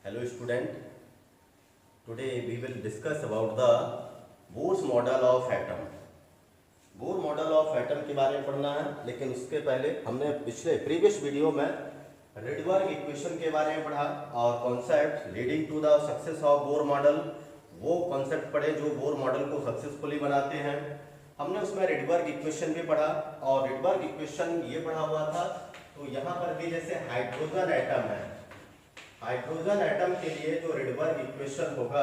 Hello student, today we will discuss about the Bohr's model of atom. Bohr model of atom के बारे में पढ़ना है, लेकिन उसके पहले हमने प्रीवियस वीडियो में रिडबर्ग इक्वेशन के बारे में पढ़ा और concept leading to the success of Bohr model, वो कॉन्सेप्ट पढ़े जो बोर मॉडल को सक्सेसफुली बनाते हैं। हमने उसमें रिडबर्ग इक्वेशन भी पढ़ा और रिडबर्ग इक्वेशन ये पढ़ा हुआ था। तो यहाँ पर भी जैसे हाइड्रोजन एटम है, हाइड्रोजन एटम के लिए जो रिडबर्ग इक्वेशन होगा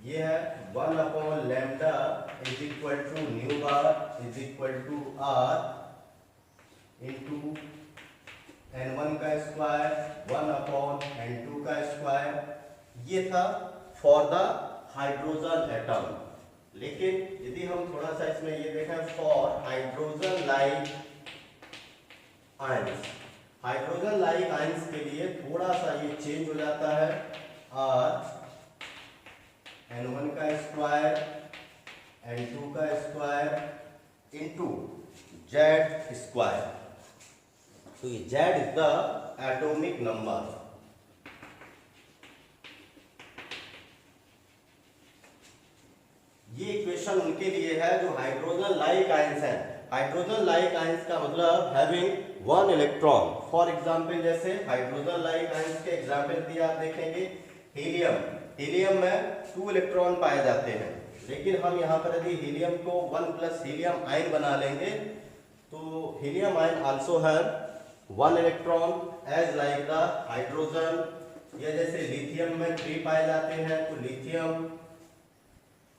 ये है 1/λ is equal to nu bar is equal to r into n1 का स्क्वायर 1/n2 का स्क्वायर। ये था फॉर द हाइड्रोजन एटम। लेकिन यदि हम थोड़ा सा इसमें ये देखें for hydrogen like ions, hydrogen like ions के लिए थोड़ा सा ये चेंज हो जाता है r n1 का स्क्वायर n2 का स्क्वायर इंटू z स्क्वायर। तो ये z is the atomic number. ये इक्वेशन उनके लिए है जो हाइड्रोजन लाइक आयंस है। हाइड्रोजन लाइक आयंस का मतलब having one electron. For example जैसे हाइड्रोजन लाइक आयंस के एग्जांपल दिए आप देखेंगे हीलियम, हीलियम में 2 इलेक्ट्रॉन पाए जाते हैं, लेकिन हम यहाँ पर यदि हीलियम को 1+ हीलियम आयन बना लेंगे तो helium ion also have 1 electron as like the hydrogen. या जैसे लिथियम में 3 पाए जाते हैं तो लिथियम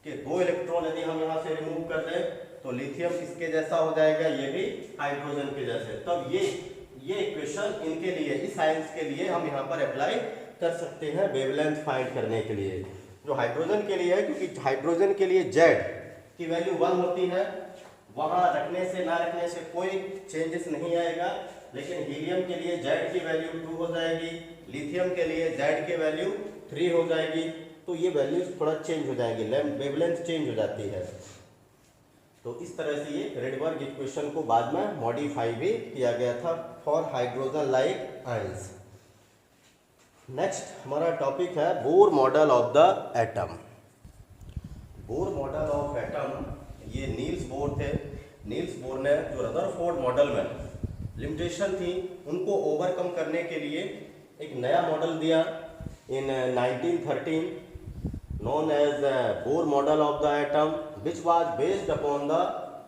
के 2 इलेक्ट्रॉन यदि हम यहाँ से रिमूव कर दें तो लिथियम किसके जैसा हो जाएगा, ये भी हाइड्रोजन के जैसे। तब ये इक्वेशन इनके लिए, इस साइंस के लिए हम यहाँ पर अप्लाई कर सकते हैं वेवलेंथ फाइंड करने के लिए, जो हाइड्रोजन के लिए है। क्योंकि हाइड्रोजन के लिए Z की वैल्यू 1 होती है, वहां रखने से ना रखने से कोई चेंजेस नहीं आएगा। लेकिन हीलियम के लिए Z की वैल्यू 2 हो जाएगी, लिथियम के लिए Z की वैल्यू 3 हो जाएगी। तो ये वैल्यूज थोड़ा चेंज हो जाएगी, वेवलेंथ चेंज हो जाती है। तो इस तरह से ये रिडबर्ग इक्वेशन को बाद में मॉडिफाई भी किया गया था for hydrogen like ions. Next हमारा टॉपिक है bore model of the atom. Bore model of atom ये नील्स बोर थे। नील्स बोर ने जो रदरफोर्ड मॉडल में लिमिटेशन थी उनको ओवरकम करने के लिए एक नया मॉडल दिया in 1913 known as Bohr model of the atom which was based upon the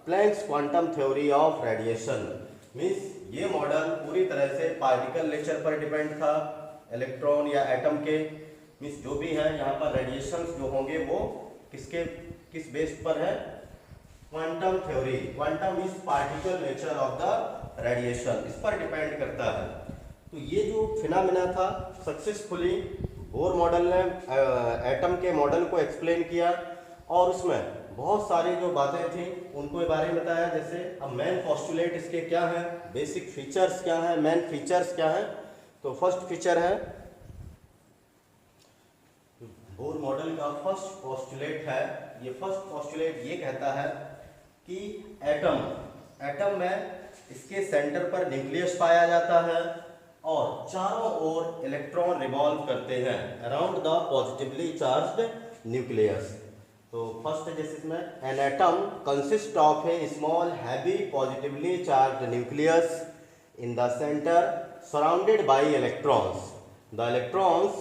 Planck's quantum theory of radiation. Means ये मॉडल पूरी तरह से पार्टिकल नेचर पर डिपेंड था, इलेक्ट्रॉन या एटम के। मीन्स जो भी है यहाँ पर रेडिएशंस जो होंगे वो किस बेस पर है, quantum theory. Quantum means particle nature of the radiation, इस पर डिपेंड करता है। तो ये जो फिनोमेना था सक्सेसफुली बोर मॉडल ने एटम के मॉडल को एक्सप्लेन किया और उसमें बहुत सारी जो बातें थी उनको बारे में बताया। जैसे अब मेन पोस्टुलेट इसके क्या है, बेसिक फीचर्स क्या है, मेन फीचर्स क्या है। तो फर्स्ट फीचर है बोर मॉडल का फर्स्ट पोस्टुलेट है, ये फर्स्ट पोस्टुलेट ये कहता है कि एटम में इसके सेंटर पर न्यूक्लियस पाया जाता है और चारों ओर इलेक्ट्रॉन रिवॉल्व करते हैं around the positively charged nucleus. तो फर्स्ट जैसे इसमें an atom consist of A small heavy positively charged nucleus in the center surrounded by electrons. The electrons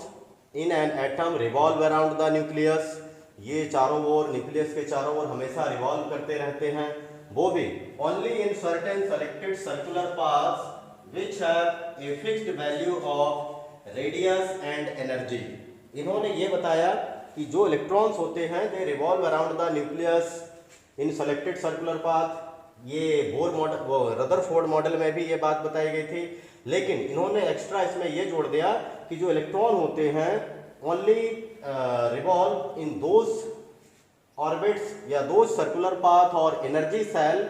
in an atom revolve around the nucleus. ये चारों ओर nucleus के चारों ओर हमेशा revolve करते रहते हैं, वो भी only in certain selected circular paths which have a fixed value of radius and energy. इन्होंने ये बताया कि जो इलेक्ट्रॉन्स होते हैं they revolve around the nucleus in selected circular path। ये बोर मॉडल, वो रदरफोर्ड मॉडल में भी ये बात बताई गई थी, लेकिन इन्होंने एक्स्ट्रा इसमें ये जोड़ दिया कि जो इलेक्ट्रॉन होते हैं only revolve in those orbits या दोज सर्कुलर पाथ और energy shell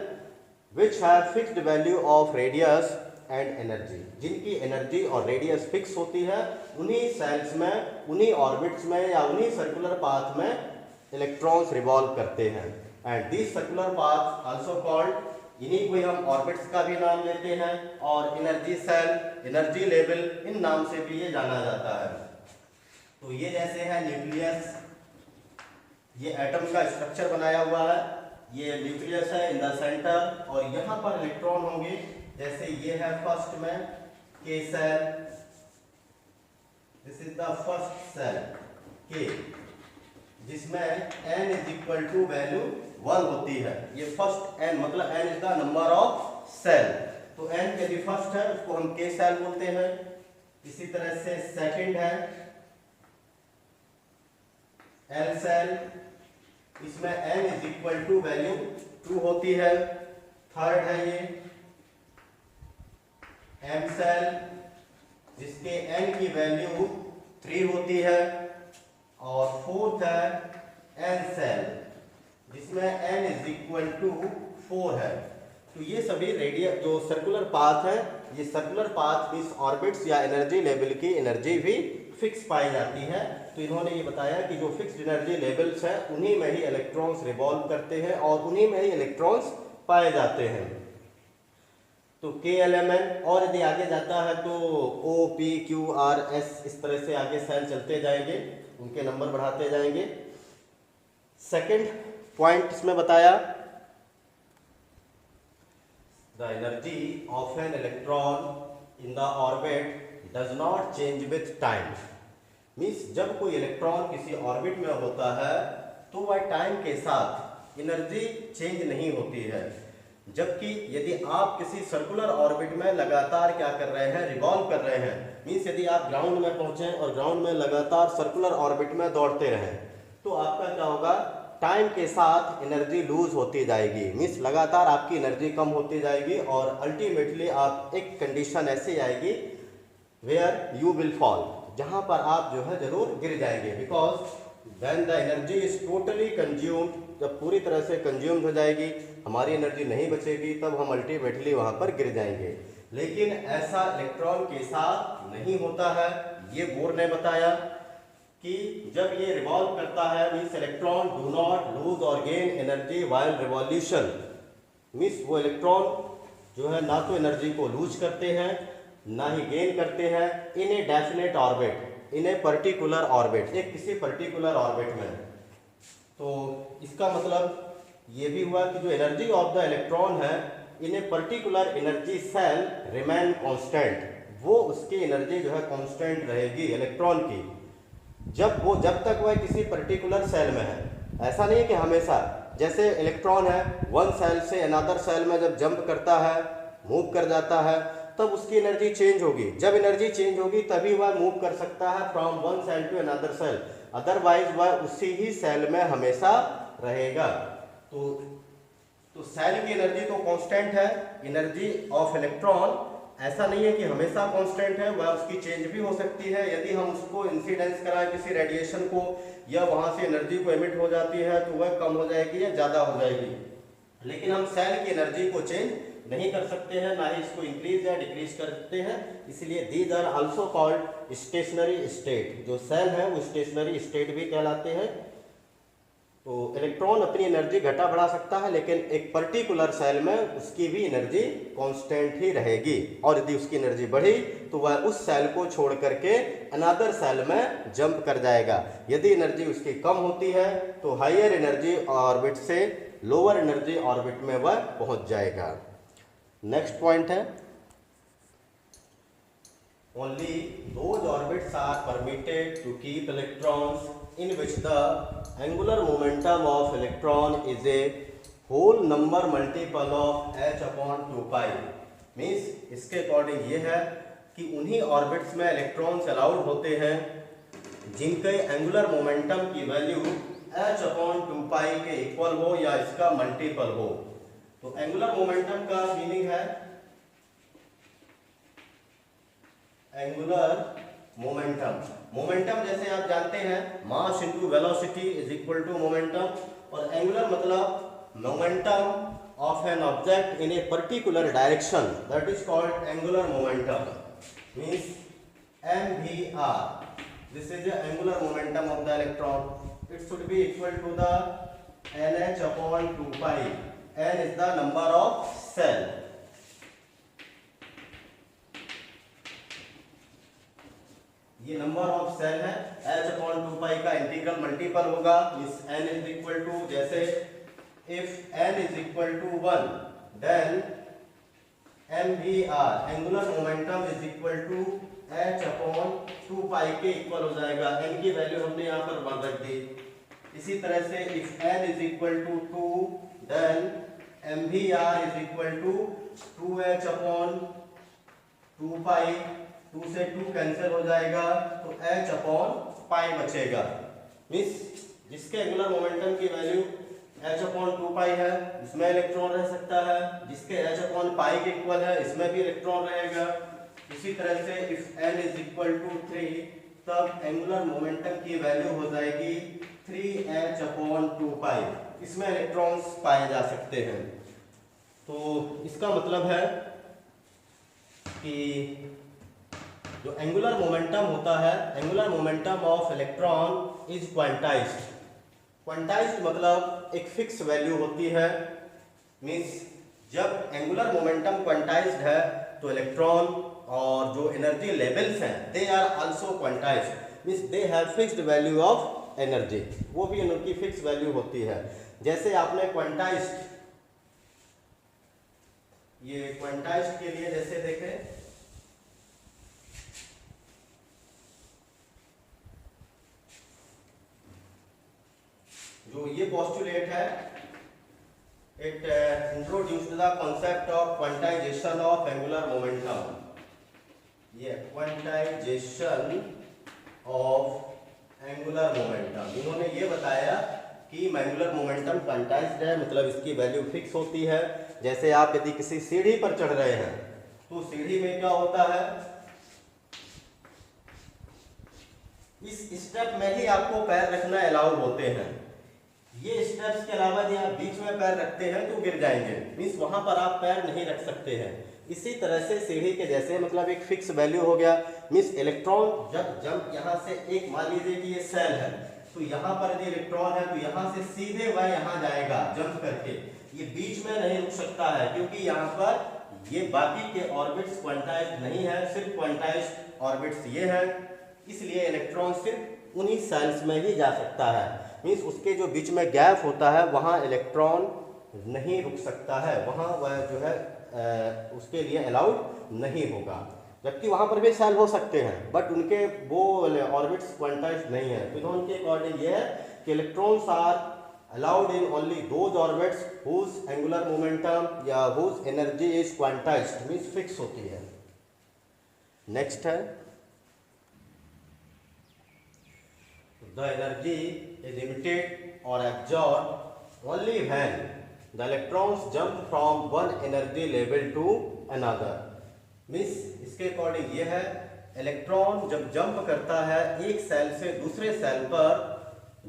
which have fixed value of radius and energy. जिनकी एनर्जी और रेडियस फिक्स होती है उन्हीं सेल्स में, उन्हीं ऑर्बिट्स में या उन्हीं सर्कुलर पाथ में इलेक्ट्रॉन्स रिवॉल्व करते हैं। And these circular paths also called इन्हीं को ही हम ऑर्बिट्स का भी नाम लेते हैं और एनर्जी सेल, एनर्जी लेवल, इन नाम से भी ये जाना जाता है। तो ये जैसे है न्यूक्लियस, ये एटम का स्ट्रक्चर बनाया हुआ है, ये न्यूक्लियस है इन द सेंटर, और यहाँ पर इलेक्ट्रॉन होंगे। जैसे ये है फर्स्ट में K shell, this is the first shell K, जिसमें n is equal to value 1 होती है। ये फर्स्ट n मतलब n is the number of shell, तो n यदि फर्स्ट है उसको हम के सेल बोलते हैं। इसी तरह से सेकंड है L सेल, इसमें n is equal to value 2 होती है। थर्ड है ये M सेल, जिसके n की वैल्यू 3 होती है। और फोर्थ है N सेल, जिसमें n इज इक्वल टू 4 है। तो ये सभी रेडियल जो सर्कुलर पाथ है, ये सर्कुलर पाथ इस ऑर्बिट्स या एनर्जी लेवल की एनर्जी भी फिक्स पाई जाती है। तो इन्होंने ये बताया कि जो फिक्स्ड एनर्जी लेवल्स हैं उन्हीं में ही इलेक्ट्रॉन्स रिवॉल्व करते हैं और उन्हीं में ही इलेक्ट्रॉन्स पाए जाते हैं। तो KLMN, और यदि आगे जाता है तो O, P, Q, R, S, इस तरह से आगे सेल चलते जाएंगे, उनके नंबर बढ़ाते जाएंगे। सेकंड पॉइंट इसमें बताया, the energy of an electron in the orbit does not change with time. Means जब कोई इलेक्ट्रॉन किसी ऑर्बिट में होता है तो वह टाइम के साथ एनर्जी चेंज नहीं होती है। जबकि यदि आप किसी सर्कुलर ऑर्बिट में लगातार क्या कर रहे हैं, रिवॉल्व कर रहे हैं, मीन्स यदि आप ग्राउंड में पहुंचे और ग्राउंड में लगातार सर्कुलर ऑर्बिट में दौड़ते रहें, तो आपका क्या होगा, टाइम के साथ एनर्जी लूज होती जाएगी। मीन्स लगातार आपकी एनर्जी कम होती जाएगी और अल्टीमेटली आप एक कंडीशन ऐसी आएगी वेयर यू विल फॉल, जहां पर आप जो है जरूर गिर जाएंगे। Because when the energy is totally consumed, जब पूरी तरह से कंज्यूम्ड हो जाएगी, हमारी एनर्जी नहीं बचेगी, तब हम अल्टीमेटली वहां पर गिर जाएंगे। लेकिन ऐसा इलेक्ट्रॉन के साथ नहीं होता है। ये बोर ने बताया कि जब ये रिवॉल्व करता है, means electron do not lose और gain energy while revolution. Means वो इलेक्ट्रॉन जो है ना तो एनर्जी को लूज करते हैं ना ही गेन करते हैं in a definite orbit, in a particular orbit, एक किसी पर्टिकुलर ऑर्बिट में। तो इसका मतलब ये भी हुआ कि जो एनर्जी ऑफ द इलेक्ट्रॉन है in a particular energy shell remain constant, वो उसकी एनर्जी जो है कांस्टेंट रहेगी इलेक्ट्रॉन की, जब तक वह किसी पर्टिकुलर सेल में है। ऐसा नहीं है कि हमेशा, जैसे इलेक्ट्रॉन है वन सेल से अनदर सेल में जब जंप करता है, मूव कर जाता है, तब उसकी एनर्जी चेंज होगी। जब एनर्जी चेंज होगी तभी वह मूव कर सकता है from one shell to another shell, otherwise वह उसी ही सेल में हमेशा रहेगा। तो सेल की एनर्जी तो कांस्टेंट है, एनर्जी ऑफ इलेक्ट्रॉन ऐसा नहीं है कि हमेशा कांस्टेंट है, वह उसकी चेंज भी हो सकती है। यदि हम उसको इंसिडेंस कराएं किसी रेडिएशन को, या वहां से एनर्जी को एमिट हो जाती है, तो वह कम हो जाएगी या ज़्यादा हो जाएगी। लेकिन हम सेल की एनर्जी को चेंज नहीं कर सकते हैं, ना ही इसको इंक्रीज या डिक्रीज कर सकते हैं। इसलिए these are also called stationary state. जो सेल है वो स्टेशनरी स्टेट भी कहलाते हैं। तो इलेक्ट्रॉन अपनी एनर्जी घटा बढ़ा सकता है, लेकिन एक पर्टिकुलर सेल में उसकी भी एनर्जी कांस्टेंट ही रहेगी, और यदि उसकी एनर्जी बढ़ी तो वह उस सेल को छोड़ करके अनदर सेल में जंप कर जाएगा। यदि एनर्जी उसकी कम होती है तो हायर एनर्जी ऑर्बिट से लोअर एनर्जी ऑर्बिट में वह पहुंच जाएगा। नेक्स्ट पॉइंट है, only those orbits are permitted to keep electrons in which the angular momentum of electron is a whole number multiple of h upon 2 pi। Means इसके according ये है कि उन्हीं ऑर्बिट्स में इलेक्ट्रॉन्स अलाउड होते हैं जिनके एंगुलर मोमेंटम की वैल्यू h अपॉन 2 पाई के इक्वल हो या इसका मल्टीपल हो। तो एंगुलर मोमेंटम का मीनिंग है, एंगुलर मोमेंटम जैसे आप जानते हैं mass into velocity is equal to momentum, और एंगुलर मतलब momentum of an object in a particular direction, that is called angular momentum. Means mvr, this is the angular momentum of the electron. It should be equal to the nh upon 2 pi. n is the number of cell, ये number of shell है, h/2 का integral multiple होगा, इस n is equal to, जैसे if n is equal to 1 then mvr angular momentum is equal to h/2 के equal हो जाएगा। n की वैल्यू हमने यहाँ पर 1 रख दी। इसी तरह से if n is equal to 2 then mvr is equal to 2h/2, 2 से 2 कैंसिल हो जाएगा तो h/π बचेगा। मीन्स जिसके एंगुलर मोमेंटम की वैल्यू h/2 है इसमें इलेक्ट्रॉन रह सकता है, जिसके h/π के इक्वल है इसमें भी इलेक्ट्रॉन रहेगा। इसी तरह से if n is equal to 3 तब एंगुलर मोमेंटम की वैल्यू हो जाएगी 3h/2, इसमें इलेक्ट्रॉन्स पाए जा सकते हैं। तो इसका मतलब है कि जो एंगुलर मोमेंटम होता है, angular momentum of electron is quantized. Quantized मतलब एक फिक्स वैल्यू होती है। मींस जब एंगुलर मोमेंटम क्वांटाइज्ड है तो इलेक्ट्रॉन और जो एनर्जी लेवल्स हैं they are also quantized, means they have fixed value of energy, वो भी उनकी फिक्स वैल्यू होती है। जैसे आपने क्वांटाइज्ड, ये क्वांटाइज्ड के लिए जैसे देखें, जो ये पोस्टुलेट है, it introduced the concept of quantization of angular momentum. ये क्वांटाइजेशन ऑफ एंगुलर मोमेंटम, इन्होंने ये बताया कि एंगुलर मोमेंटम क्वांटाइज्ड है, मतलब इसकी वैल्यू फिक्स होती है। जैसे आप यदि किसी सीढ़ी पर चढ़ रहे हैं तो सीढ़ी में क्या होता है, इस स्टेप में ही आपको पैर रखना अलाउ होते हैं। ये स्टेप्स के अलावा यदि आप बीच में पैर रखते हैं तो गिर जाएंगे, मींस वहां पर आप पैर नहीं रख सकते हैं। इसी तरह से सीढ़ी के जैसे मतलब एक फिक्स वैल्यू हो गया। मींस इलेक्ट्रॉन जब यहाँ से एक, मान लीजिए कि ये सेल है तो यहाँ पर यदि इलेक्ट्रॉन है तो यहाँ से सीधे वह यहाँ जाएगा जंप करके, ये बीच में नहीं रुक सकता है क्योंकि यहाँ पर ये बाकी के ऑर्बिट्स क्वांटाइज्ड नहीं है, सिर्फ क्वांटाइज्ड ऑर्बिट्स ये है, इसलिए इलेक्ट्रॉन सिर्फ उन्हीं सेल्स में ही जा सकता है। मीन्स उसके जो बीच में गैप होता है वहाँ इलेक्ट्रॉन नहीं रुक सकता है, वहाँ वह जो है उसके लिए अलाउड नहीं होगा। जबकि वहाँ पर भी सेल हो सकते हैं बट उनके वो ऑर्बिट्स क्वांटाइज्ड नहीं है। तो इनके अकॉर्डिंग ये है कि electrons are allowed in only those orbits whose angular momentum या whose energy is quantised, means fix होती है। नेक्स्ट है the energy is emitted or absorbed only when the electrons jump from one energy level to another। Means इसके according ये है, electron जब jump करता है एक सेल से दूसरे सेल पर,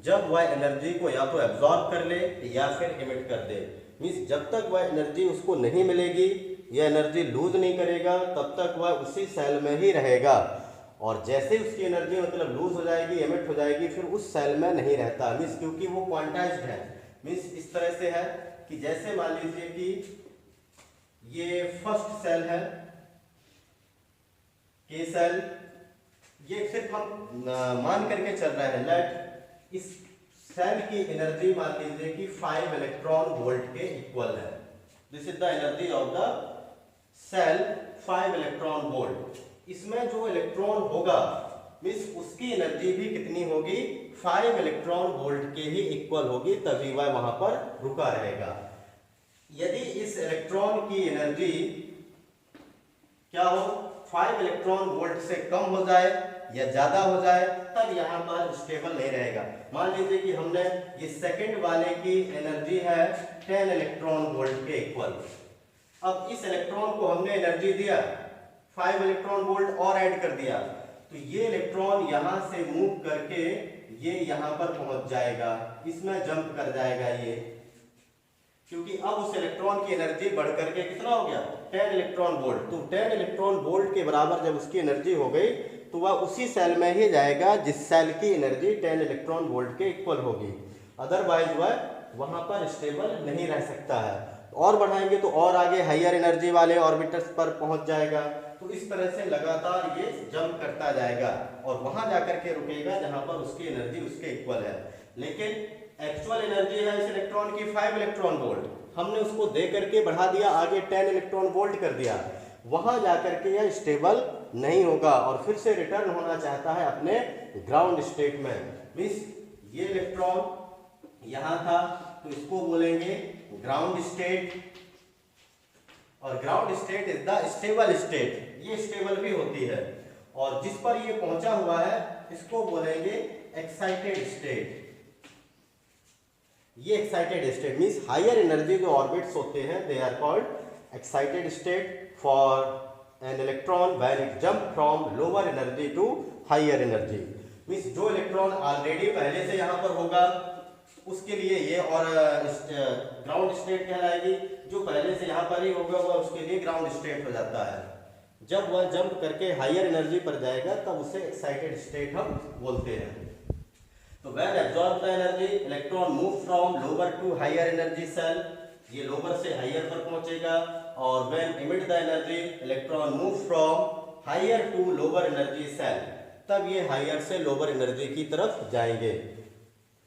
जब वह एनर्जी को या तो एब्जॉर्ब कर ले या फिर इमिट कर दे। मीन्स जब तक वह एनर्जी उसको नहीं मिलेगी, यह एनर्जी लूज नहीं करेगा, तब तक वह उसी सेल में ही रहेगा। और जैसे उसकी एनर्जी मतलब लूज हो जाएगी, एमिट हो जाएगी, फिर उस सेल में नहीं रहता। मीन्स क्योंकि वो क्वांटाइज्ड है। मीन्स इस तरह से है कि जैसे मान लीजिए कि ये फर्स्ट सेल है, के सेल, ये सिर्फ हम मान करके चल रहे हैं, लेट इस सेल की एनर्जी मान लीजिए कि 5 इलेक्ट्रॉन वोल्ट के इक्वल है। This is the energy of the shell, 5 electron volt. इसमें जो इलेक्ट्रॉन होगा मीन्स उसकी एनर्जी भी कितनी होगी, 5 इलेक्ट्रॉन वोल्ट के ही इक्वल होगी, तभी वह वहां पर रुका रहेगा। यदि इस इलेक्ट्रॉन की एनर्जी क्या हो, 5 इलेक्ट्रॉन वोल्ट से कम हो जाए या ज्यादा हो जाए, तब यहाँ पर स्टेबल नहीं रहेगा। मान लीजिए कि हमने ये सेकंड वाले की एनर्जी है 10 इलेक्ट्रॉन वोल्ट के इक्वल। अब इस इलेक्ट्रॉन को हमने एनर्जी दिया 5 इलेक्ट्रॉन वोल्ट और ऐड कर दिया, तो ये इलेक्ट्रॉन यहां से मूव करके ये यहां पर पहुंच जाएगा, इसमें जंप कर जाएगा ये, क्योंकि अब उस इलेक्ट्रॉन की एनर्जी बढ़ करके कितना हो गया, 10 इलेक्ट्रॉन वोल्ट। तो 10 इलेक्ट्रॉन वोल्ट के बराबर जब उसकी एनर्जी हो गई तो वह उसी सेल में ही जाएगा जिस सेल की एनर्जी 10 इलेक्ट्रॉन वोल्ट के इक्वल होगी, अदरवाइज वह वहां पर स्टेबल नहीं रह सकता है। और बढ़ाएंगे तो और आगे हायर एनर्जी वाले ऑर्बिटल्स पर पहुंच जाएगा। तो इस तरह से लगातार ये जंप करता जाएगा और वहां जाकर के रुकेगा जहां पर उसकी एनर्जी उसके इक्वल है। लेकिन एक्चुअल एनर्जी है इस इलेक्ट्रॉन की 5 इलेक्ट्रॉन वोल्ट, हमने उसको दे करके बढ़ा दिया आगे 10 इलेक्ट्रॉन वोल्ट कर दिया, वहां जाकर के यह स्टेबल नहीं होगा और फिर से रिटर्न होना चाहता है अपने ग्राउंड स्टेट में। मींस ये इलेक्ट्रॉन यहां था तो इसको बोलेंगे ग्राउंड स्टेट, और ground state is the stable state, ये स्टेबल भी होती है। और जिस पर ये पहुंचा हुआ है इसको बोलेंगे एक्साइटेड स्टेट। ये excited state means higher energy जो ऑर्बिट्स होते हैं they are called excited state for an electron when it jump from lower energy to higher energy. Means जो इलेक्ट्रॉन ऑलरेडी पहले से यहाँ पर होगा उसके लिए ये और ग्राउंड स्टेट कहलाएगी, जो पहले से यहाँ पर ही होगा वह उसके लिए ग्राउंड स्टेट हो जाता है। जब वह जंप करके हायर एनर्जी पर जाएगा तब उसे एक्साइटेड स्टेट हम बोलते हैं। तो when absorb the energy electron move from lower to higher energy shell, ये लोअर से हायर पर पहुंचेगा। और when emit the energy electron move from higher to lower energy shell, तब ये हायर से लोअर एनर्जी की तरफ जाएंगे।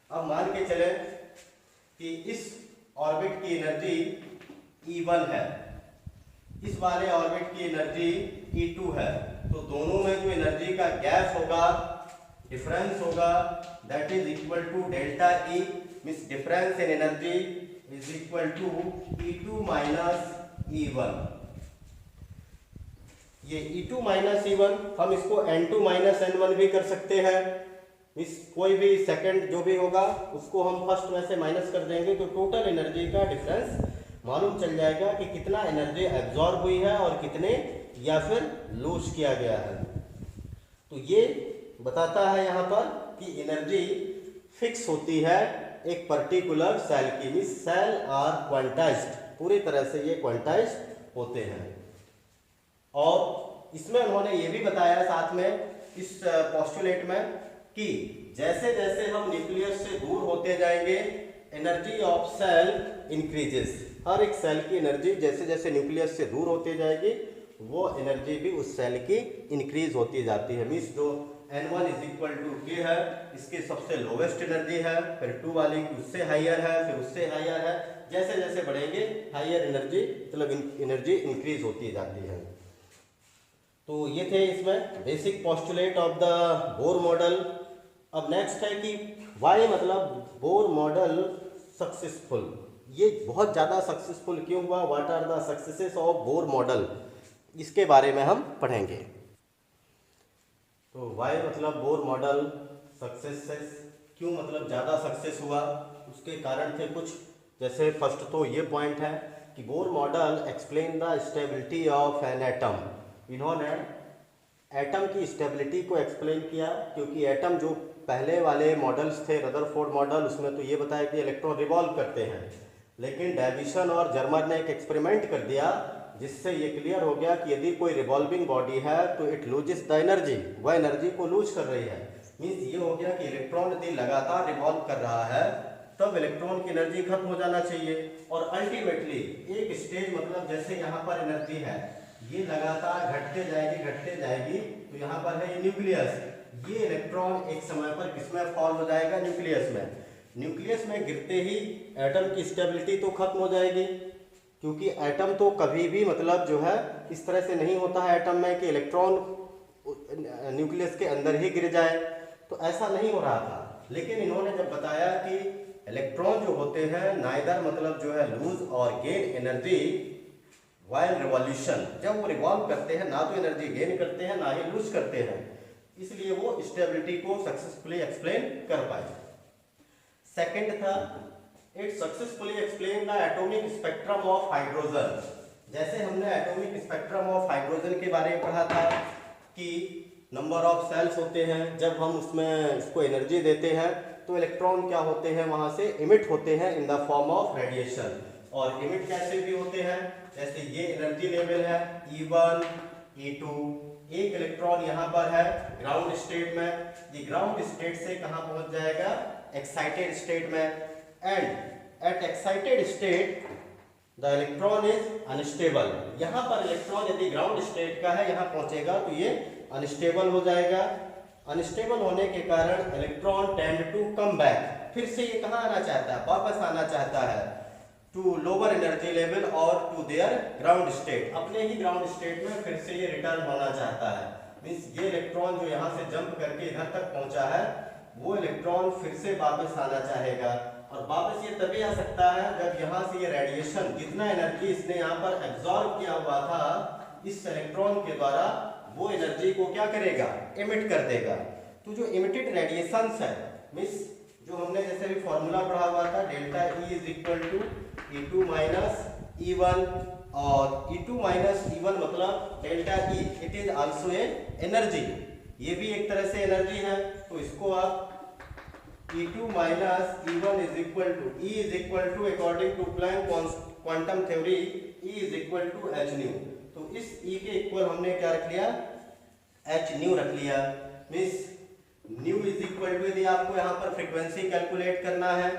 अब मान के चले कि इस ऑर्बिट की एनर्जी E1 है, इस वाले ऑर्बिट की एनर्जी E2 है, तो दोनों में जो एनर्जी का गैप होगा, डिफरेंस होगा, that is equal to delta E, means difference in energy is equal to E2 minus E1। ये E2 माइनस E1 हम इसको N2 माइनस N1 भी कर सकते हैं। इस कोई भी सेकंड जो भी होगा उसको हम फर्स्ट में से माइनस कर देंगे तो टोटल एनर्जी का डिफरेंस मालूम चल जाएगा कि कितना एनर्जी एब्जॉर्ब हुई है और कितने या फिर लूज किया गया है। तो ये बताता है यहाँ पर कि एनर्जी फिक्स होती है एक पर्टिकुलर सेल की, मींस सेल आर क्वांटाइज्ड, पूरी तरह से ये क्वांटाइज्ड होते हैं। और इसमें उन्होंने ये भी बताया साथ में इस पोस्टुलेट में कि जैसे जैसे हम न्यूक्लियस से दूर होते जाएंगे एनर्जी ऑफ सेल इंक्रीजेस, हर एक सेल की एनर्जी जैसे जैसे न्यूक्लियस से दूर होते जाएगी वो एनर्जी भी उस सेल की इंक्रीज होती जाती है। मींस जो N1 is equal to K है, इसकी सबसे लोवेस्ट एनर्जी है, फिर 2 वाली की उससे हायर है, फिर उससे हायर है, जैसे जैसे बढ़ेंगे हायर एनर्जी मतलब एनर्जी इंक्रीज होती जाती है। तो ये थे इसमें basic postulate of the Bohr model. अब नेक्स्ट है कि वाई मतलब बोर मॉडल सक्सेसफुल, ये बहुत ज़्यादा सक्सेसफुल क्यों हुआ, what are the successes of Bohr model, इसके बारे में हम पढ़ेंगे। तो वाई मतलब बोर मॉडल सक्सेसेस, क्यों मतलब ज़्यादा सक्सेस हुआ, उसके कारण थे कुछ। जैसे फर्स्ट तो ये पॉइंट है कि Bohr model explain the stability of an atom. इन्होंने एटम की स्टेबिलिटी को एक्सप्लेन किया, क्योंकि एटम जो पहले वाले मॉडल्स थे रदरफोर्ड मॉडल, उसमें तो ये बताया कि इलेक्ट्रॉन रिवॉल्व करते हैं, लेकिन डेविसन और जर्मर ने एक एक्सपेरिमेंट कर दिया जिससे ये क्लियर हो गया कि यदि कोई रिवॉल्विंग बॉडी है तो इट लूजेस द एनर्जी, वह एनर्जी को लूज कर रही है। मीन्स ये हो गया कि इलेक्ट्रॉन यदि लगातार रिवॉल्व कर रहा है तब इलेक्ट्रॉन की एनर्जी खत्म हो जाना चाहिए, और अल्टीमेटली एक स्टेज मतलब जैसे यहाँ पर एनर्जी है ये लगातार घटते जाएगी, तो यहाँ पर है ये न्यूक्लियस, ये इलेक्ट्रॉन एक समय पर किसमें फॉल हो जाएगा, न्यूक्लियस में। न्यूक्लियस में गिरते ही एटम की स्टेबिलिटी तो खत्म हो जाएगी, क्योंकि एटम तो कभी भी मतलब जो है इस तरह से नहीं होता है एटम में कि इलेक्ट्रॉन न्यूक्लियस के अंदर ही गिर जाए, तो ऐसा नहीं हो रहा था। लेकिन इन्होंने जब बताया कि इलेक्ट्रॉन जो होते हैं नाइदर मतलब जो है लूज और गेन एनर्जी वाइल रिवॉल्यूशन, जब वो रिवॉल्व करते हैं ना तो एनर्जी गेन करते हैं ना ही लूज करते हैं, इसलिए वो स्टेबिलिटी को सक्सेसफुली एक्सप्लेन कर पाए। सेकंड था it successfully explain the atomic spectrum of hydrogen. जैसे हमने एटॉमिक स्पेक्ट्रम ऑफ हाइड्रोजन के बारे में पढ़ा था कि नंबर ऑफ सेल्स होते हैं, जब हम उसमें इसको एनर्जी देते हैं तो इलेक्ट्रॉन क्या होते हैं वहां से इमिट होते हैं in the form of radiation. और इमिट कैसे भी होते हैं, जैसे ये एनर्जी लेवल है E1 E2, एक इलेक्ट्रॉन यहाँ पर है ग्राउंड स्टेट में, ये ग्राउंड स्टेट से कहाँ पहुंच जाएगा, एक्साइटेड स्टेट में। And at excited state the electron is unstable. यहाँ पर इलेक्ट्रॉन यदि ग्राउंड स्टेट का है, यहाँ पहुंचेगा तो ये अनस्टेबल हो जाएगा। अनस्टेबल होने के कारण electron tend to come back, फिर से ये कहाँ आना चाहता है, वापस आना चाहता है टू लोअर एनर्जी लेवल और टू देयर ग्राउंड स्टेट, अपने ही ग्राउंड स्टेट में फिर से ये रिटर्न होना चाहता है। मीन्स ये इलेक्ट्रॉन जो यहाँ से जंप करके इधर तक पहुंचा है, वो इलेक्ट्रॉन फिर से वापस आना चाहेगा। और वापस ये तभी आ सकता है जब यहाँ से ये रेडिएशन, जितना एनर्जी इसने यहाँ पर एब्जॉर्ब किया हुआ था इस इलेक्ट्रॉन के द्वारा, वो एनर्जी को क्या करेगा, एमिट कर देगा। तो जो इमिटेड रेडिएशंस है, मीन्स जो हमने जैसे भी फॉर्मूला पढ़ा हुआ था, delta E is equal to E2 minus E1, और E2 माइनस E1 मतलब delta E, it is also a energy, ये भी एक तरह से एनर्जी है। तो इसको आप E2 minus E1 is equal to, E is equal to according to Planck quantum theory E is equal to h nu. तो इस E के इक्वल हमने क्या रख लिया, h न्यू रख लिया। Means nu is equal to, यदि आपको यहाँ पर फ्रीक्वेंसी कैलकुलेट करना है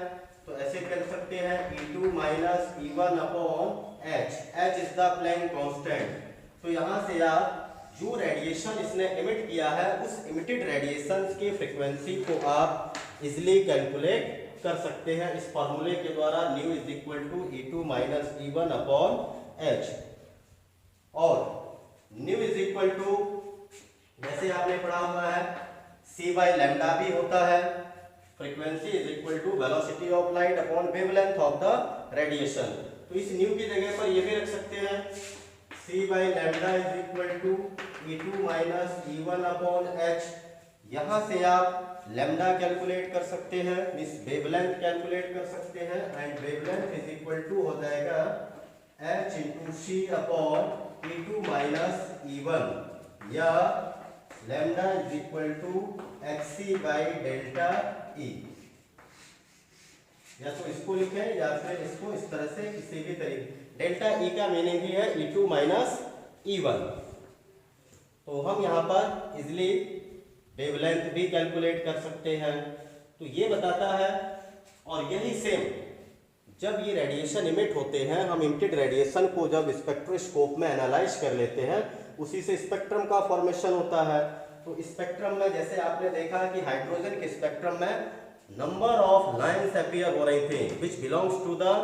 तो ऐसे कर सकते हैं E2 minus E1 upon h, h is the Planck constant. तो यहाँ से आप जो रेडिएशन इसने इमिट किया है, उस इमिटेड रेडिएशंस की फ्रीक्वेंसी को आप इजिली कैलकुलेट कर सकते हैं इस फॉर्मूले के द्वारा, nu is equal to E2 minus E1 upon h। और न्यू इज इक्वल टू, जैसे आपने पढ़ा हुआ है, c बाई लैम्डा भी होता है। Frequency is equal to velocity of light upon wavelength of the radiation. तो इस न्यू की जगह पर ये भी रख सकते हैं, c by lambda is equal to E2 minus E1 upon h। यहाँ से आप लैम्डा कैलकुलेट कर सकते हैं, मींस वेवलेंथ कैलकुलेट कर सकते हैं, and wavelength is equal to हो जाएगा h into c upon E2 minus E1, या lambda is equal to hc by delta E। या तो इसको लिखें या फिर इसको इस तरह से किसी भी तरीके, डेल्टा E का मीनिंग ही है E2 माइनस E1। तो हम यहाँ पर इजिली वेवलेंथ भी कैलकुलेट कर सकते हैं। तो ये बताता है, और यही सेम जब ये रेडिएशन इमिट होते हैं, हम इमिटेड रेडिएशन को जब स्पेक्ट्रोस्कोप में एनालाइज कर लेते हैं, उसी से स्पेक्ट्रम का फॉर्मेशन होता है। तो स्पेक्ट्रम में जैसे आपने देखा कि हाइड्रोजन के स्पेक्ट्रम में नंबर ऑफ लाइंस अपीयर हो रही थी which belongs to the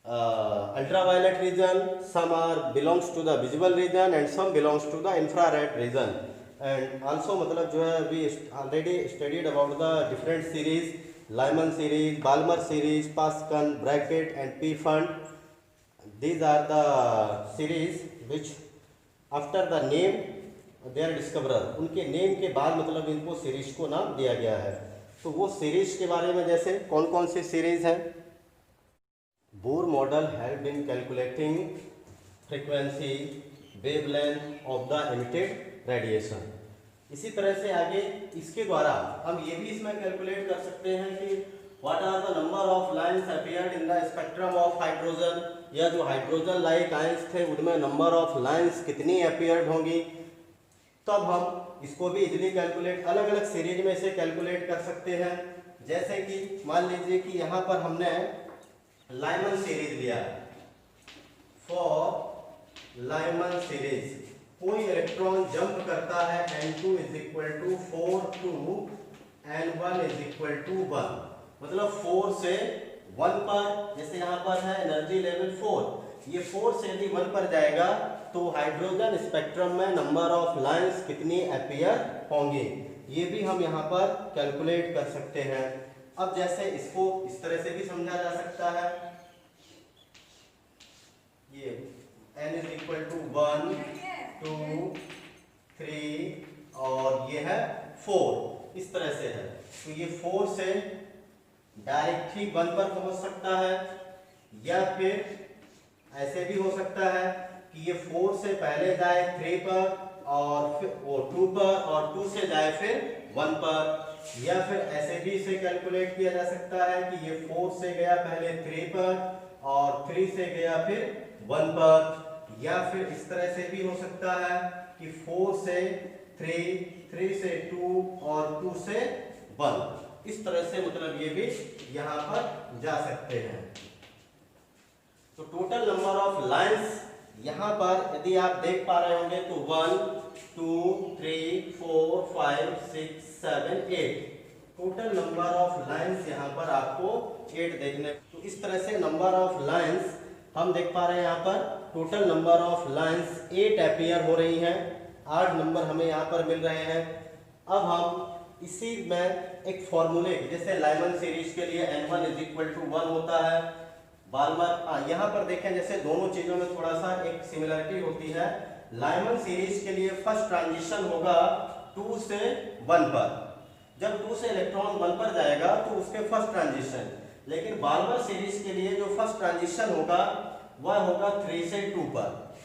ultraviolet region, some are belongs to the visible region and some belongs to the infrared region। and also मतलब जो है we already studied about the different series, Lyman series, Balmer series, Pascal, Brackett and P-Fund। these are the series which after the name their discoverer, उनके name के बाद मतलब इनको series को नाम दिया गया है। तो वो सीरीज के बारे में जैसे कौन कौन सी सीरीज है, Bohr model had been calculating frequency, wavelength of the emitted radiation। इसी तरह से आगे इसके द्वारा हम ये भी इसमें कैलकुलेट कर सकते हैं कि what are the number of lines appeared in the spectrum of hydrogen, या जो हाइड्रोजन लाइक आयंस थे उनमें नंबर ऑफ लाइंस कितनी अपीयर्ड होंगी। तब हम इसको भी इजीली कैलकुलेट, अलग अलग सीरीज में इसे कैलकुलेट कर सकते हैं। जैसे कि मान लीजिए कि यहाँ पर हमने लाइमन सीरीज लिया, फॉर लाइमन सीरीज कोई इलेक्ट्रॉन जंप करता है n2 is equal to 4 to n1 is equal to 1, मतलब 4 से 1 पर, जैसे यहाँ पर है एनर्जी लेवल 4, ये 4 से यदि 1 पर जाएगा तो हाइड्रोजन स्पेक्ट्रम में नंबर ऑफ लाइंस कितनी अपीयर होंगी, ये भी हम यहाँ पर कैलकुलेट कर सकते हैं। अब जैसे इसको इस तरह से भी समझा जा सकता है, ये n इज इक्वल टू 1 2 3 और ये है 4, इस तरह से है। तो ये 4 से डायरेक्ट ही 1 पर पहुंच सकता है, या फिर ऐसे भी हो सकता है कि ये 4 से पहले जाए 3 पर और फिर वो 2 पर, और 2 से जाए फिर 1 पर, या फिर ऐसे भी इसे कैलकुलेट किया जा सकता है कि ये 4 से गया पहले 3 पर और 3 से गया फिर 1 पर, या फिर इस तरह से भी हो सकता है कि 4 से 3, 3 से 2 और 2 से 1, इस तरह से मतलब ये भी यहाँ पर जा सकते हैं। तो टोटल नंबर ऑफ लाइंस यहाँ पर यदि आप देख पा रहे होंगे तो 1 2 3 4 5 6 7 8 टोटल नंबर ऑफ लाइंस यहाँ पर आपको 8 देखने। तो इस तरह से नंबर ऑफ लाइंस हम देख पा रहे हैं यहाँ पर total number of lines 8 appear हो रही हैं, 8 नंबर हमें यहाँ पर मिल रहे हैं। अब हम इसी में एक फॉर्मूले जैसे लाइमन सीरीज के लिए n1 = 1 होता है, बाल्मर यहाँ पर देखें जैसे दोनों चीजों में थोड़ा सा एक सिमिलरिटी होती है। लाइमन सीरीज के लिए फर्स्ट ट्रांजिशन होगा 2 से 1 पर, जब 2 से इलेक्ट्रॉन 1 पर जाएगा तो उसके फर्स्ट ट्रांजिशन, लेकिन बाल्मर सीरीज के लिए जो फर्स्ट ट्रांजिशन होगा वह होगा 3 से 2 पर।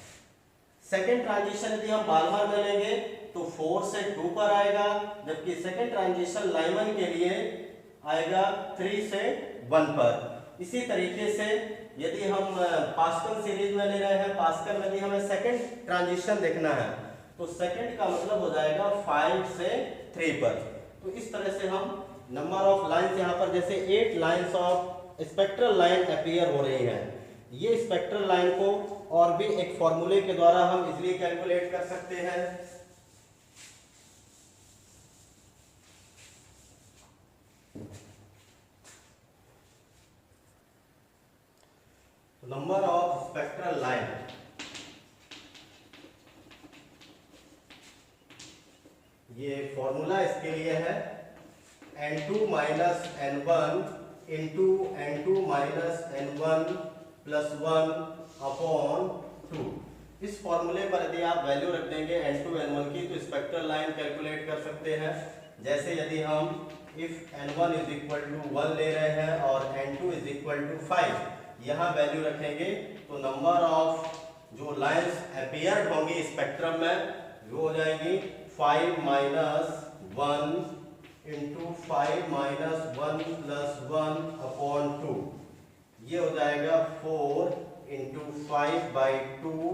सेकेंड ट्रांजिशन यदि हम बाल्मर में लेंगे तो 4 से 2 पर आएगा, जबकि सेकेंड ट्रांजिशन लाइमन के लिए आएगा 3 से 1 पर। इसी तरीके से यदि हम पास्कल सीरीज में ले रहे हैं, पास्कल में यदि हमें सेकेंड ट्रांजिशन देखना है तो सेकेंड का मतलब हो जाएगा 5 से 3 पर। तो इस तरह से हम नंबर ऑफ लाइंस यहाँ पर जैसे 8 lines of spectral line appear हो रही हैं, ये स्पेक्ट्रल लाइन को और भी एक फॉर्मूले के द्वारा हम इजीली कैलकुलेट कर सकते हैं। नंबर ऑफ स्पेक्ट्रल लाइन, ये फॉर्मूला इसके लिए है n2 - n1 into n2 - n1 + 1 upon 2। इस फॉर्मूले पर यदि आप वैल्यू रख देंगे n2 n1 की तो स्पेक्ट्रल लाइन कैलकुलेट कर सकते हैं। जैसे यदि हम इफ n1 = 1 ले रहे हैं और n2 = 5 यहाँ वैल्यू रखेंगे तो नंबर ऑफ जो लाइंस अपीयर्ड होंगी स्पेक्ट्रम में वो हो जाएंगी 5 - 1 इंटू 5 - 1 + 1 अपॉन 2, ये हो जाएगा 4 इंटू 5/2,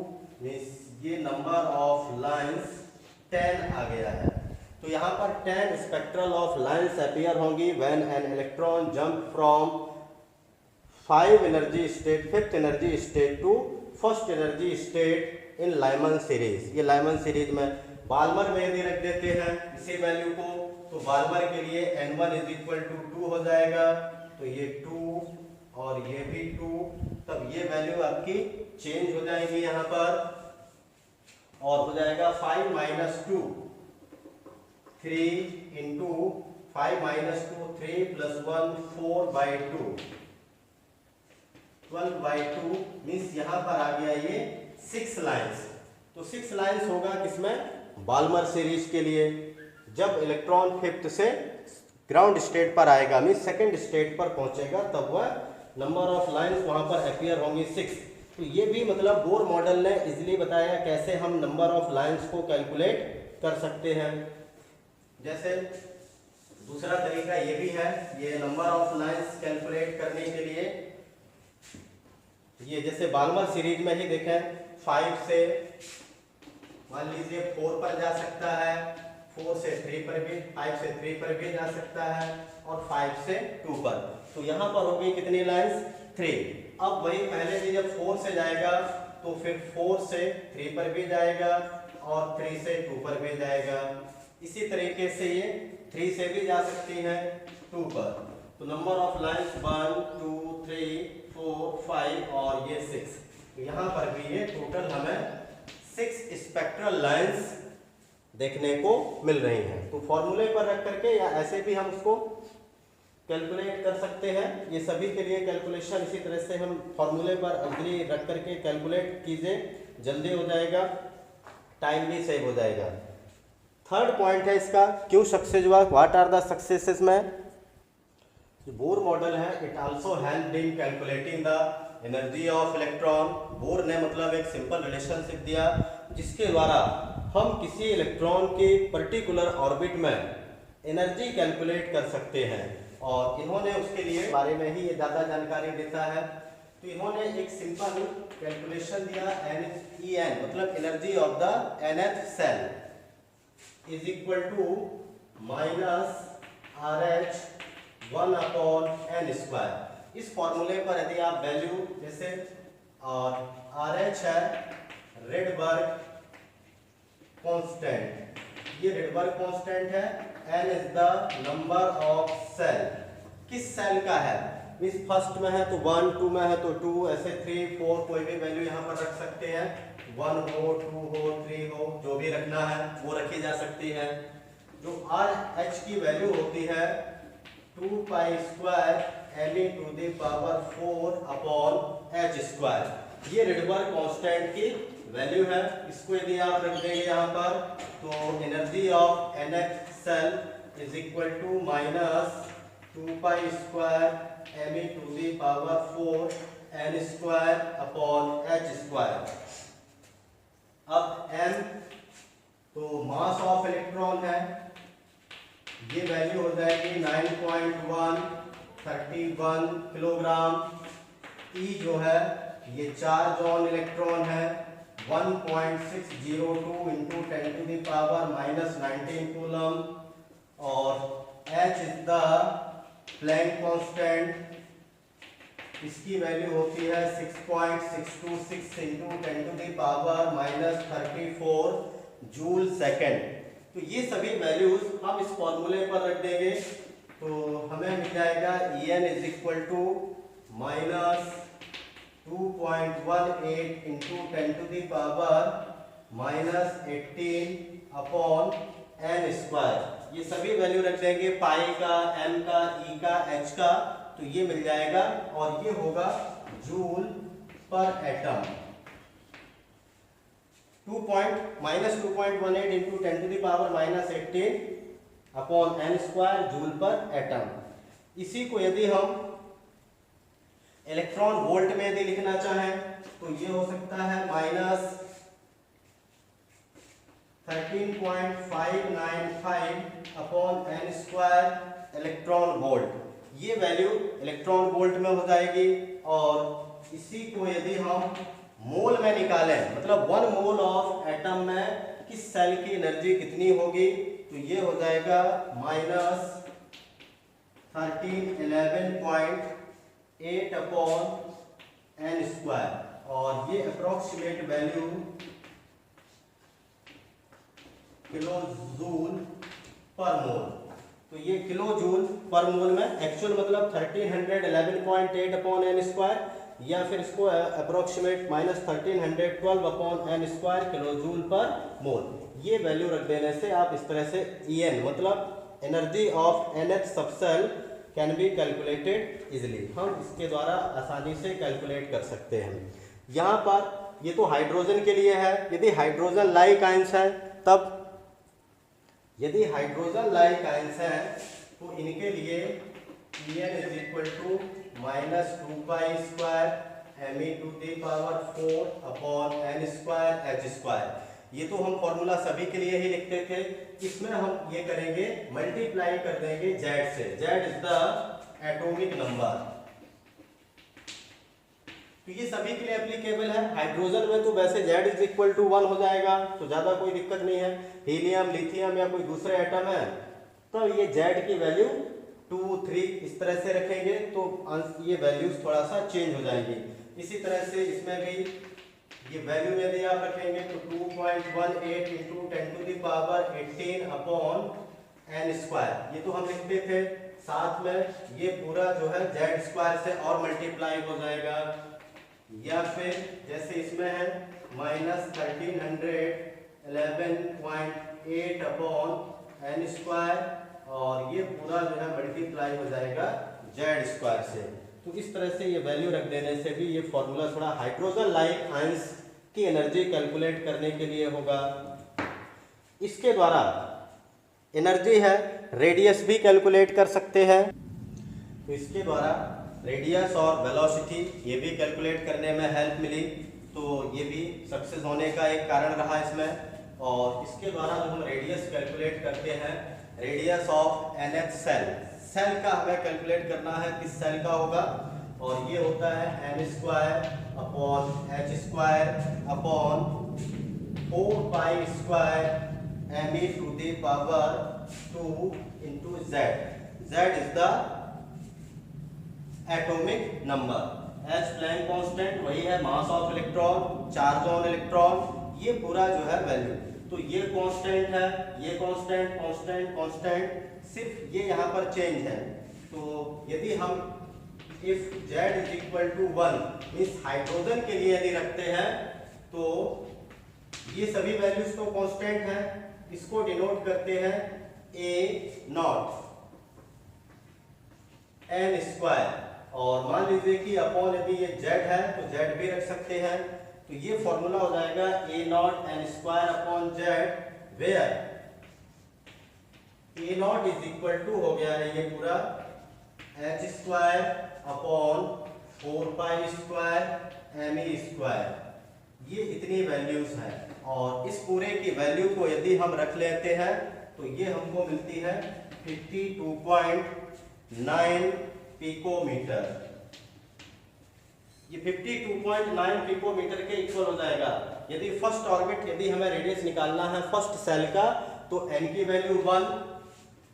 ये नंबर ऑफ लाइंस 10 आ गया है। तो यहाँ पर 10 स्पेक्ट्रल ऑफ लाइंस अपीयर होंगी when an electron jump from 5 energy state 5th energy state to 1st energy state in Lyman series. ये लाइमन सीरीज में बाल्मर में यदि रख देते हैं इसी वैल्यू को तो बाल्मर के लिए n1 = 2 हो जाएगा, तो ये 2 और ये भी 2, तब ये वैल्यू आपकी चेंज हो जाएगी यहाँ पर और हो जाएगा 5 - 2 3 इंटू 5 - 2 3 + 1 4/2 12/2 मीन्स यहाँ पर आ गया ये 6 लाइंस। तो 6 लाइंस होगा किसमें, बाल्मर सीरीज के लिए। जब इलेक्ट्रॉन 5th से ग्राउंड स्टेट पर आएगा मीन्स सेकंड स्टेट पर पहुंचेगा तब वह नंबर ऑफ लाइंस वहां पर अपीयर होंगी 6। तो ये भी मतलब बोर मॉडल ने इजीली बताया कैसे हम नंबर ऑफ लाइंस को कैलकुलेट कर सकते हैं। जैसे दूसरा तरीका ये भी है, ये नंबर ऑफ लाइंस कैलकुलेट करने के लिए ये जैसे बाल्मर सीरीज में ही देखें 5 से मान लीजिए 4 पर जा सकता है, 4 से 3 पर भी, 5 से 3 पर भी जा सकता है और 5 से 2 पर। तो यहाँ पर होगी कितनी लाइंस 3। अब वही पहले भी जब 4 से जाएगा तो फिर 4 से 3 पर भी जाएगा और 3 से 2 पर भी जाएगा। इसी तरीके से ये 3 से भी जा सकती है 2 पर। तो नंबर ऑफ लाइंस 1 2 3 4 5 और ये 6। तो यहाँ पर भी ये टोटल हमें 6 स्पेक्ट्रल लाइंस देखने को मिल रही हैं। तो फॉर्मूले पर रख करके या ऐसे भी हम उसको कैलकुलेट कर सकते हैं। ये सभी के लिए कैलकुलेशन इसी तरह से हम फॉर्मूले पर अग्री रख करके कैलकुलेट कीजिए, जल्दी हो जाएगा, टाइम भी सेव हो जाएगा। थर्ड पॉइंट है इसका, क्यों सक्सेस हुआ, व्हाट आर द सक्सेसेस में। बोर मॉडल है, it also help in calculating the energy of electron. Bore ने मतलब एक सिंपल रिलेशनशिप दिया जिसके द्वारा हम किसी इलेक्ट्रॉन के पर्टिकुलर ऑर्बिट में एनर्जी कैलकुलेट कर सकते हैं और इन्होंने उसके लिए बारे में ही ये ज़्यादा जानकारी देता है। तो इन्होंने एक सिंपल कैलकुलेशन दिया, En मतलब energy of the nth shell is equal to -RH 1/n²। इस फॉर्मूले पर यदि आप वैल्यू जैसे और RH है रेडबर्ग कांस्टेंट। ये रेडबर्ग कांस्टेंट है। N is the number of shell. किस सेल का है, मींस फर्स्ट में है तो 1, 2 में है तो 2, ऐसे 3, 4 कोई भी वैल्यू यहाँ पर रख सकते हैं। 1 हो, 2 हो, 3 हो, जो भी रखना है वो रखी जा सकती है। जो RH की वैल्यू होती है 2 pi square me to the power 4 upon h square. ये रेडबर्ग कांस्टेंट की वैल्यू है। इसको यदि आप रख देंगे यहाँ पर तो energy of NH shell is equal to minus 2 pi square me to the power 4 n square upon h square. अब m तो मास ऑफ इलेक्ट्रॉन है, ये वैल्यू हो जाएगी 9.131 किलोग्राम। E जो है ये चार्ज ऑन इलेक्ट्रॉन है 1.602 into 10 to the power minus 19 coulomb. और H is the Planck constant, इसकी वैल्यू होती है 6.626 into 10 to the power minus 34 joule second. तो ये सभी वैल्यूज हम इस फॉर्मूले पर रख देंगे तो हमें मिल जाएगा En is equal to minus 2.18 into 10 to the power minus 18 upon n square. ये सभी वैल्यू रख देंगे, पाई का, m का, e का, h का, तो ये मिल जाएगा और ये होगा joule per atom. Minus 2.18 into 10 to the power minus 18 upon n square joule per atom. इसी को यदि हम इलेक्ट्रॉन वोल्ट में यदि लिखना चाहें तो ये हो सकता है minus 13.595 upon n square electron volt. ये वैल्यू इलेक्ट्रॉन वोल्ट में हो जाएगी। और इसी को यदि हम मोल में निकालें, मतलब 1 मोल ऑफ एटम में किस सेल की एनर्जी कितनी होगी, तो ये हो जाएगा माइनस 1311.8 अपॉन n स्क्वायर। और ये approximate value kilo joule per मोल। तो ये किलो जूल पर मोल में एक्चुअल मतलब 1311.8 अपॉन n स्क्वायर, या फिर इसको approximate minus 1312 upon n square kilo joule per mole. ये वैल्यू रख देने से आप इस तरह से En मतलब energy of NH subshell can be calculated easily, हम इसके द्वारा आसानी से कैलकुलेट कर सकते हैं। यहाँ पर ये तो हाइड्रोजन के लिए है। यदि हाइड्रोजन लाइक आयंस है तब, यदि हाइड्रोजन लाइक आयंस है तो इनके लिए En is equal to minus 2 pi square me to the power 4 upon n square h square. ये तो हम फॉर्मूला सभी के लिए ही लिखते थे। इसमें हम ये करेंगे, मल्टीप्लाई कर देंगे Z से। Z is the atomic number. तो ये सभी के लिए एप्लीकेबल है। हाइड्रोजन में तो वैसे Z इज इक्वल टू 1 हो जाएगा, तो ज़्यादा कोई दिक्कत नहीं है। हीलियम, लिथियम या कोई दूसरे एटम है तो ये Z की वैल्यू 2, 3 इस तरह से रखेंगे तो ये वैल्यूज थोड़ा सा चेंज हो जाएंगी। इसी तरह से इसमें भी ये वैल्यू यदि आप रखेंगे तो 2.18 into 10 to the power 18 upon n square, ये तो हम लिखते थे। साथ में ये पूरा जो है Z स्क्वायर से और मल्टीप्लाई हो जाएगा, या फिर जैसे इसमें है माइनस 1311.8 अपॉन n स्क्वायर, और ये पूरा जो है मल्टीप्लाई हो जाएगा Z स्क्वायर से। तो इस तरह से ये वैल्यू रख देने से भी ये फॉर्मूला थोड़ा हाइड्रोजन लाइक आयंस की एनर्जी कैलकुलेट करने के लिए होगा। इसके द्वारा एनर्जी है रेडियस भी कैलकुलेट कर सकते हैं। तो इसके द्वारा रेडियस और वेलोसिटी ये भी कैलकुलेट करने में हेल्प मिली, तो ये भी सक्सेस होने का एक कारण रहा इसमें। और इसके द्वारा जो हम रेडियस कैलकुलेट करते हैं, रेडियस ऑफ NH सेल का हमें कैलकुलेट करना है किस सेल का होगा, और ये होता है n square upon h square upon 4 pi square me to the power 2 into Z। Z is the atomic number. H Planck constant वही है mass of electron, charge on electron, ये पूरा जो है वैल्यू। तो ये कांस्टेंट है, ये कांस्टेंट कांस्टेंट कांस्टेंट, सिर्फ ये यहाँ पर चेंज है। तो यदि हम if z is equal to 1 means hydrogen के लिए यदि रखते हैं तो ये सभी वैल्यूज तो कांस्टेंट है, इसको डिनोट करते हैं a नॉट n स्क्वायर, और मान लीजिए कि अपॉन यदि ये z है तो z भी रख सकते हैं। तो ये फॉर्मूला हो जाएगा a naught n square upon z, where a naught is equal to हो गया है ये पूरा h square upon 4 pi square m e square, ये इतनी वैल्यूज हैं। और इस पूरे की वैल्यू को यदि हम रख लेते हैं तो ये हमको मिलती है 52.9 पिकोमीटर। ये 52.9 पिकोमीटर के इक्वल हो जाएगा। यदि फर्स्ट ऑर्बिट यदि हमें रेडियस निकालना है फर्स्ट सेल का तो n की वैल्यू 1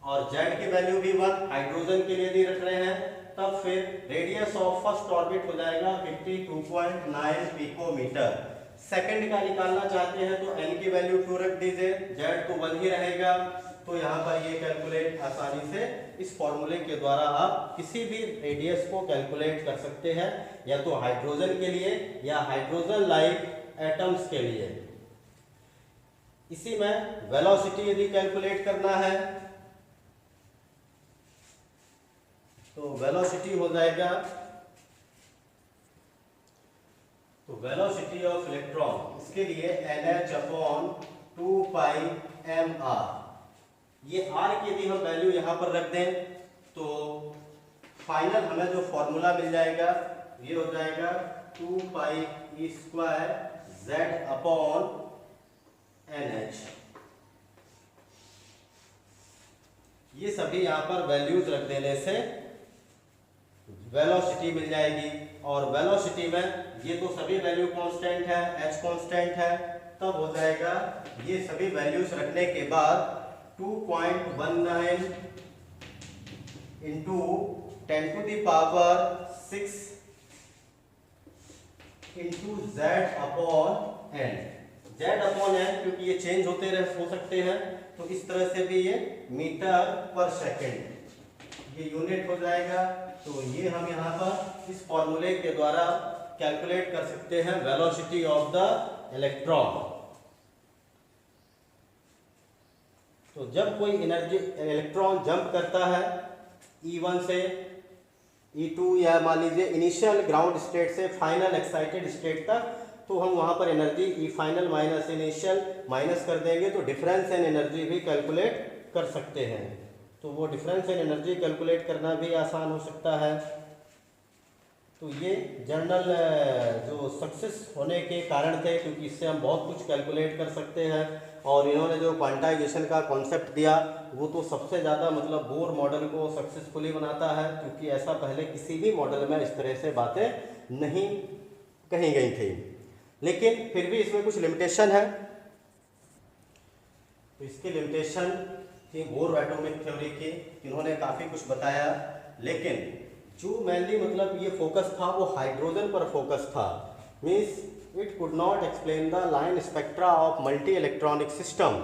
और z की वैल्यू भी 1 हाइड्रोजन के लिए यदि रख रहे हैं तब फिर रेडियस ऑफ फर्स्ट ऑर्बिट हो जाएगा 52.9 पिकोमीटर। सेकंड का निकालना चाहते हैं तो n की वैल्यू 2 रख दीजिए, z तो 1 ही रहेगा। तो यहाँ पर ये कैलकुलेट आसानी से इस फॉर्मूले के द्वारा आप किसी भी रेडियस को कैलकुलेट कर सकते हैं, या तो हाइड्रोजन के लिए या हाइड्रोजन लाइक एटम्स के लिए। इसी में वेलोसिटी यदि कैलकुलेट करना है तो वेलोसिटी हो जाएगा, तो वेलोसिटी ऑफ इलेक्ट्रॉन इसके लिए NH अपॉन 2 पाई mr, ये r की यदि हम वैल्यू यहाँ पर रख दें तो फाइनल हमें जो फॉर्मूला मिल जाएगा ये हो जाएगा 2 पाई e square z upon NH। ये सभी यहाँ पर वैल्यूज रख देने से वेलोसिटी मिल जाएगी, और वेलोसिटी में ये तो सभी वैल्यू कांस्टेंट है, h कांस्टेंट है, तब हो जाएगा ये सभी वैल्यूज रखने के बाद 2.19 into 10 to the power 6 into z upon n। z upon n क्योंकि ये चेंज होते हो सकते हैं तो इस तरह से भी ये मीटर पर सेकंड ये यूनिट हो जाएगा। तो ये हम यहाँ पर इस फॉर्मूले के द्वारा कैलकुलेट कर सकते हैं वेलोसिटी ऑफ द इलेक्ट्रॉन। तो जब कोई एनर्जी इलेक्ट्रॉन जंप करता है E1 से E2 या मान लीजिए इनिशियल ग्राउंड स्टेट से फाइनल एक्साइटेड स्टेट तक, तो हम वहाँ पर energy E final minus initial minus कर देंगे तो डिफरेंस इन एनर्जी भी कैलकुलेट कर सकते हैं। तो वो डिफरेंस इन एनर्जी कैलकुलेट करना भी आसान हो सकता है। तो ये जर्नल जो सक्सेस होने के कारण थे, क्योंकि इससे हम बहुत कुछ कैलकुलेट कर सकते हैं। और इन्होंने जो क्वांटाइजेशन का कॉन्सेप्ट दिया वो तो सबसे ज़्यादा मतलब बोर मॉडल को सक्सेसफुली बनाता है, क्योंकि ऐसा पहले किसी भी मॉडल में इस तरह से बातें नहीं कही गई थी। लेकिन फिर भी इसमें कुछ लिमिटेशन है। तो इसकी लिमिटेशन थी बोर एटॉमिक थ्योरी की, इन्होंने काफ़ी कुछ बताया, लेकिन जो मेनली मतलब ये फोकस था वो हाइड्रोजन पर फोकस था। Means it could not explain the line spectra of multi electronic system,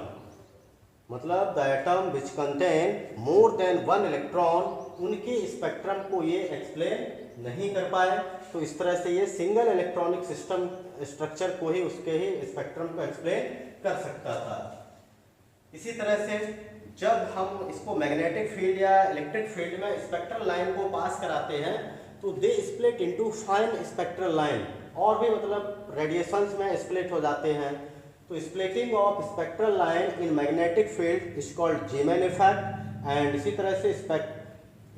मतलब the atom which contain more than one electron, उनके स्पेक्ट्रम को ये एक्सप्लेन नहीं कर पाए। तो इस तरह से ये सिंगल इलेक्ट्रॉनिक सिस्टम स्ट्रक्चर को ही उसके ही स्पेक्ट्रम को एक्सप्लेन कर सकता था। इसी तरह से जब हम इसको मैग्नेटिक फील्ड या इलेक्ट्रिक फील्ड में स्पेक्ट्रल लाइन को पास कराते हैं तो they split into fine spectral line, और भी मतलब रेडिएशंस में स्प्लिट हो जाते हैं। तो splitting of spectral line in magnetic field is called Zeeman effect, and इसी तरह से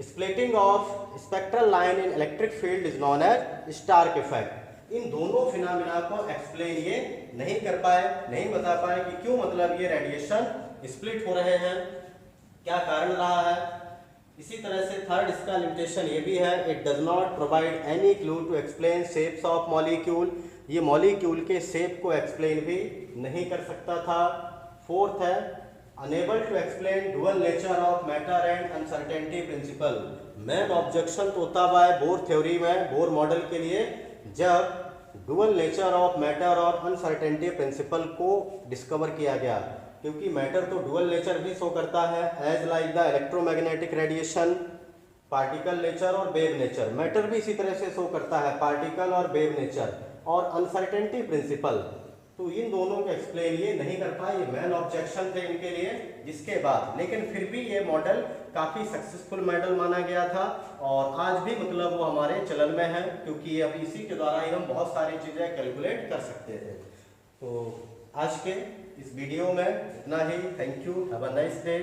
splitting of spectral line in electric field is known as Stark effect. इन दोनों फिनोमेना को एक्सप्लेन ये नहीं कर पाए, नहीं बता पाए कि क्यों मतलब ये रेडिएशन स्प्लिट हो रहे हैं, क्या कारण रहा है। इसी तरह से थर्ड इसका लिमिटेशन ये भी है, it does not provide any clue to explain shapes of molecule, ये मॉलिक्यूल के शेप को एक्सप्लेन भी नहीं कर सकता था। फोर्थ है unable to explain dual nature of matter and uncertainty principle. Main objection तो तब आए बोर थ्योरी में, बोर मॉडल के लिए, जब डुअल नेचर ऑफ मैटर और अनसर्टेनिटी प्रिंसिपल को डिस्कवर किया गया, क्योंकि मैटर तो डुअल नेचर भी शो करता है, as like the electromagnetic radiation, particle nature और वेव नेचर। मैटर भी इसी तरह से शो करता है, पार्टिकल और वेव नेचर, और अनसर्टेनिटी प्रिंसिपल। तो इन दोनों को एक्सप्लेन ये नहीं कर पाए, ये मेन ऑब्जेक्शन थे इनके लिए। जिसके बाद लेकिन फिर भी ये मॉडल काफ़ी सक्सेसफुल मॉडल माना गया था, और आज भी मतलब वो हमारे चलन में है, क्योंकि अब इसी के द्वारा ही हम बहुत सारी चीज़ें कैलकुलेट कर सकते थे। तो आज के इस वीडियो में इतना ही। Thank you, have a nice day.